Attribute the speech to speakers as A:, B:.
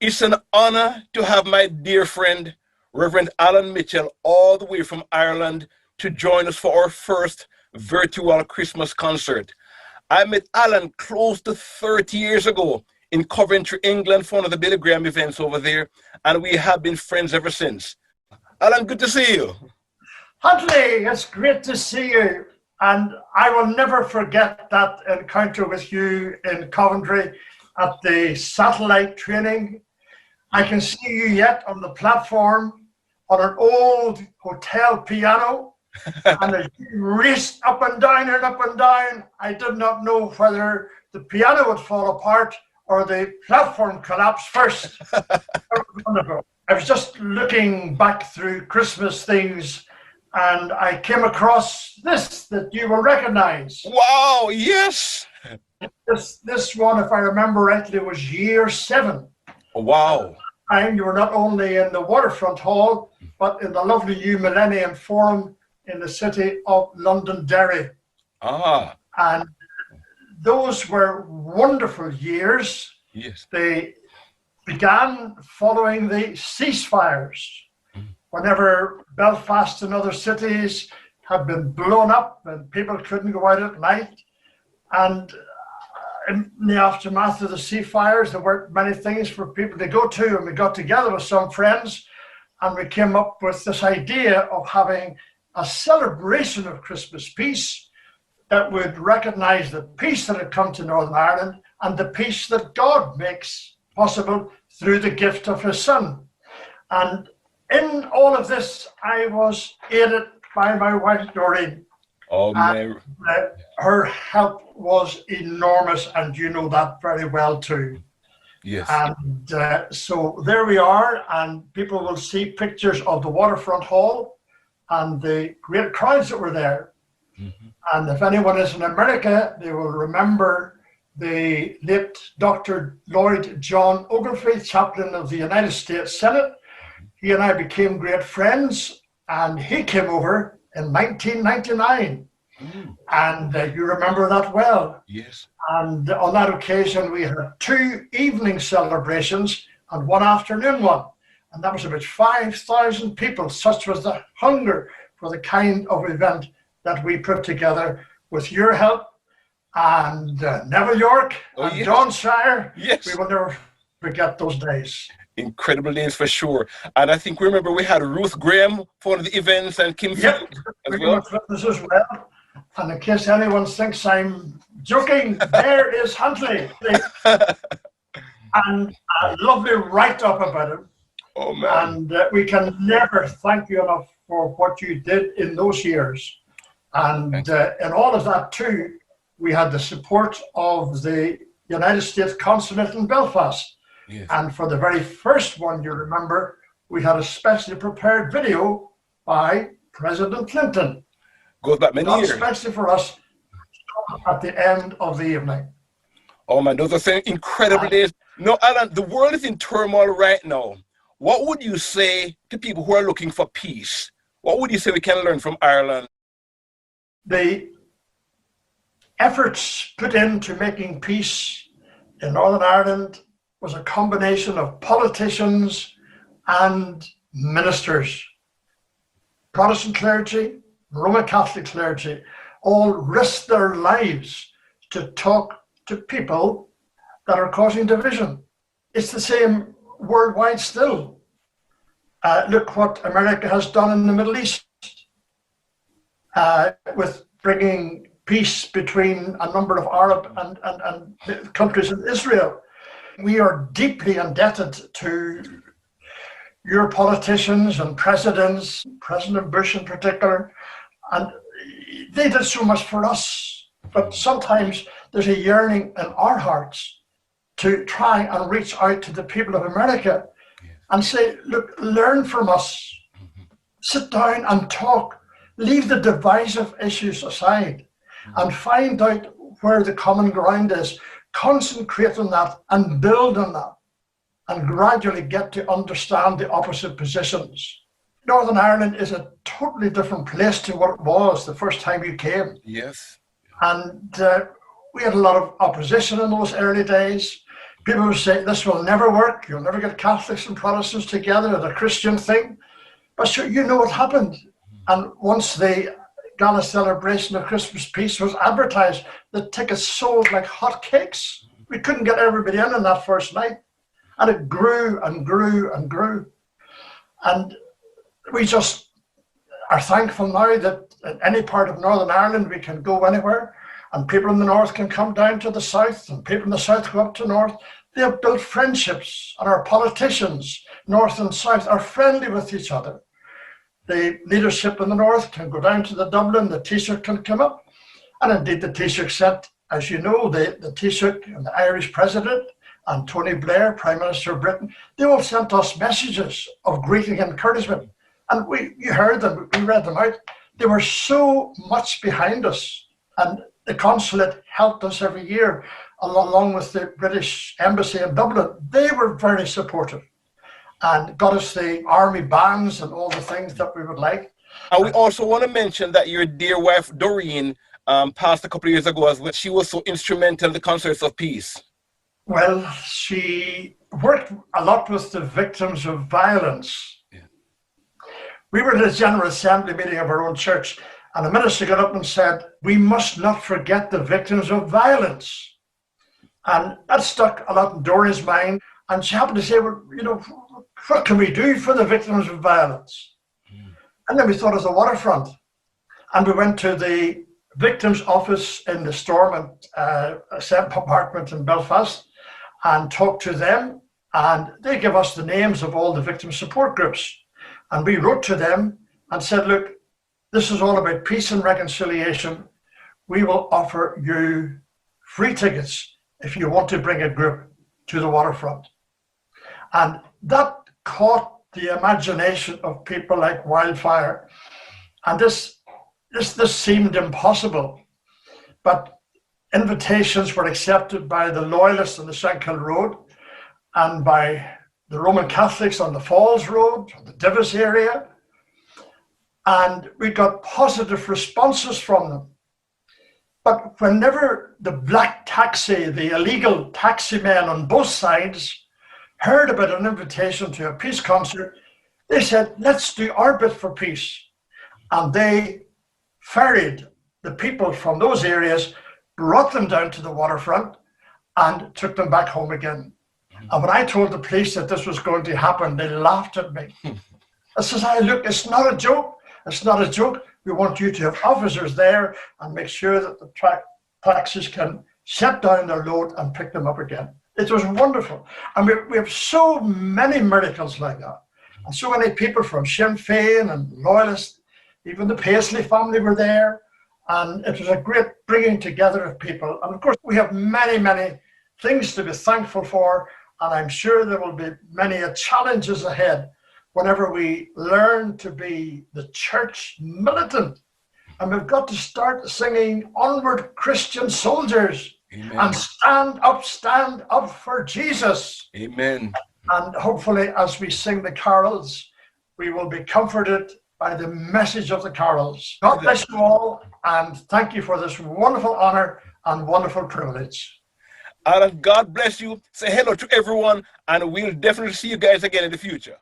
A: It's an honor to have my dear friend, Rev Alan Mitchell, all the way from Ireland to join us for our first virtual Christmas concert. I met Alan close to 30 years ago in Coventry, England, for one of the Billy Graham events over there, and we have been friends ever since. Alan, good to see you.
B: Huntley, it's great to see you. And I will never forget that encounter with you in Coventry at the satellite training. I can see you yet on the platform on an old hotel piano, and as you raced up and down and up and down, I did not know whether the piano would fall apart or the platform collapse first. Wonderful. I was just looking back through Christmas things, and I came across this that you will recognize.
A: Wow, yes.
B: This one, if I remember rightly, was year 7.
A: Wow.
B: And you were not only in the Waterfront Hall, but in the lovely new Millennium Forum in the city of Londonderry.
A: Ah.
B: And those were wonderful years.
A: Yes.
B: They began following the ceasefires. Whenever Belfast and other cities have been blown up and people couldn't go out at night. And in the aftermath of the ceasefires, there weren't many things for people to go to. And we got together with some friends and we came up with this idea of having a celebration of Christmas peace that would recognize the peace that had come to Northern Ireland and the peace that God makes possible through the gift of his Son. And in all of this, I was aided by my wife, Doreen.
A: Oh,
B: and, her help was enormous, and you know that very well too.
A: Yes.
B: And so there we are, and people will see pictures of the Waterfront Hall and the great crowds that were there. Mm-hmm. And if anyone is in America, they will remember the late Dr. Lloyd John Ogilvie, chaplain of the United States Senate. He and I became great friends, and he came over in 1999. And you remember that well.
A: Yes.
B: And on that occasion, we had 2 evening celebrations and 1 afternoon one. And that was about 5,000 people. Such was the hunger for the kind of event that we put together with your help and Neville York and
A: yes.
B: John Shire.
A: Yes.
B: We will never forget those days.
A: Incredible days for sure. And I think, remember, we had Ruth Graham for one of the events and Kim
B: Yep,
A: as well.
B: As well. And in case anyone thinks I'm joking, there is Huntley. And a lovely write-up about him.
A: Oh, man.
B: And we can never thank you enough for what you did in those years. And in all of that too, we had the support of the United States Consulate in Belfast. Yes. And for the very first one, you remember, we had a specially prepared video by President Clinton.
A: Goes back many years.
B: Especially for us at the end of the evening.
A: Oh man, those are incredible days. No, Alan, the world is in turmoil right now. What would you say to people who are looking for peace? What would you say we can learn from Ireland?
B: The efforts put into making peace in Northern Ireland was a combination of politicians and ministers. Protestant clergy, Roman Catholic clergy, all risked their lives to talk to people that are causing division. It's the same worldwide still. Look what America has done in the Middle East with bringing peace between a number of Arab and countries in Israel. We are deeply indebted to your politicians and presidents, President Bush in particular, and they did so much for us. But sometimes there's a yearning in our hearts to try and reach out to the people of America and say, look, learn from us. Sit down and talk. Leave the divisive issues aside and find out where the common ground is. Concentrate on that and build on that and gradually get to understand the opposite positions. Northern Ireland is a totally different place to what it was the first time you came.
A: Yes.
B: And we had a lot of opposition in those early days. People would say, this will never work. You'll never get Catholics and Protestants together at a Christian thing. But sure, you know what happened. And once the Gala celebration of Christmas peace was advertised, the tickets sold like hotcakes. We couldn't get everybody in on that first night. And it grew and grew and grew. And we just are thankful now that in any part of Northern Ireland, we can go anywhere. And people in the north can come down to the south, and people in the south go up to north. They have built friendships, and our politicians, north and south, are friendly with each other. The leadership in the north can go down to the Dublin, the Taoiseach can come up. And indeed, the Taoiseach sent, as you know, the Taoiseach and the Irish president and Tony Blair, Prime Minister of Britain, they all sent us messages of greeting and encouragement. And you heard them, we read them out. They were so much behind us. And the consulate helped us every year, along with the British Embassy in Dublin. They were very supportive and got us the army bands and all the things that we would like.
A: And we also want to mention that your dear wife, Doreen, passed a couple of years ago as well. She was so instrumental in the Concerts of Peace.
B: Well, she worked a lot with the victims of violence. Yeah. We were at a General Assembly meeting of our own church, and the minister got up and said, we must not forget the victims of violence. And that stuck a lot in Doreen's mind. And she happened to say, well, you know, what can we do for the victims of violence? And then we thought of the waterfront. And we went to the victims' office in the Stormont apartment in Belfast and talked to them. And they gave us the names of all the victim support groups. And we wrote to them and said, look, this is all about peace and reconciliation. We will offer you free tickets if you want to bring a group to the waterfront. And that caught the imagination of people like wildfire. And this seemed impossible. But invitations were accepted by the Loyalists on the Shankill Road and by the Roman Catholics on the Falls Road, the Divis area. And we got positive responses from them. But whenever the black taxi, the illegal taxi men on both sides, heard about an invitation to a peace concert, they said, let's do our bit for peace. And they ferried the people from those areas, brought them down to the waterfront, and took them back home again. And when I told the police that this was going to happen, they laughed at me. I says, look, it's not a joke. It's not a joke. We want you to have officers there and make sure that the taxis can set down their load and pick them up again. It was wonderful. And we have so many miracles like that. And so many people from Sinn Féin and Loyalists, even the Paisley family were there. And it was a great bringing together of people. And of course, we have many, many things to be thankful for. And I'm sure there will be many challenges ahead whenever we learn to be the church militant. And we've got to start singing Onward Christian Soldiers. Amen. And stand up for Jesus.
A: Amen.
B: And hopefully as we sing the carols, we will be comforted by the message of the carols. God bless you all, and thank you for this wonderful honor and wonderful privilege.
A: And God bless you. Say hello to everyone, and we'll definitely see you guys again in the future.